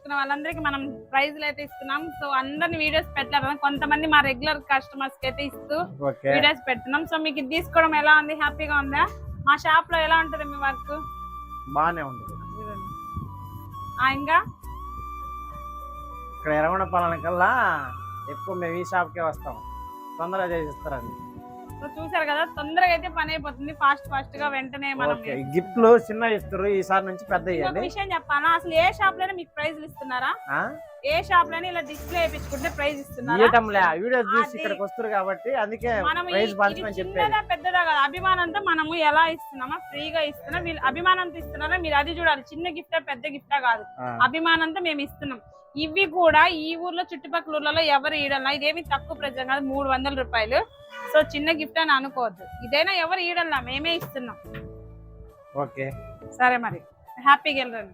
చేసుకున్న వాళ్ళందరికీ మనం ప్రైజ్లు అయితే ఇస్తున్నాం. సో అందరిని వీడియోస్ పెట్టారు, కొంతమంది మా రెగ్యులర్ కస్టమర్స్ కి అయితే ఇస్తూ వీడియోస్ పెడుతున్నాం. సో మీకు ఇది తీసుకోవడం ఎలా ఉంది? హ్యాపీగా ఉందా? మా షాప్ లో ఎలా ఉంటుంది మీ వర్క్? బాగానే ఉంటుంది. ఇంకా ఇక్కడ ఎర్రగొండపాలెం కల్లా ఎక్కువ మేము ఈ షాప్కే వస్తాం, తొందరగా చేసిస్తారండి. సో చూసారు కదా, తొందరగా అయితే పని అయిపోతుంది, ఫాస్ట్ గా వెంటనే మనం. గిఫ్ట్లు చిన్న ఇస్తారు, ఈసారి నుంచి పెద్ద విషయం చెప్పాలా, అసలు ఏ షాప్ లోనే మీకు ప్రైజ్లు ఇస్తున్నారా? ఏ షాప్ లోనే ఇలా డిస్ప్లే వేయించుకుంటే ప్రైజ్ ఇస్తున్నారా? వీడియోస్ చూసి ఇక్కడికి వస్తారు కాబట్టి అందుకే ప్రైజ్ పంచమని చెప్పేది. పెద్దదా కదా, అభిమానంతో మనము ఎలా ఇస్తున్నామా, ఫ్రీగా ఇస్తున్నాం. వీళ్ళు అభిమానంతో ఇస్తున్నారా, మీరు అది చూడాలి. చిన్న గిఫ్టా పెద్ద గిఫ్టా కాదు, అభిమానంతో మేము ఇస్తున్నాం. ఇవి కూడా ఈ ఊర్లో చుట్టుపక్కల ఊర్లలో ఎవరు ఈడల్లా, ఇదేమి తక్కువ ప్రైజ్ కాదు, 300 రూపాయలు. సో చిన్న గిఫ్ట్ అని అనుకోవద్దు, ఇదైనా ఎవరు ఈడల్లా, మేమే ఇస్తున్నాం. ఓకే సరే మరి హ్యాపీగా వెళ్ళండి.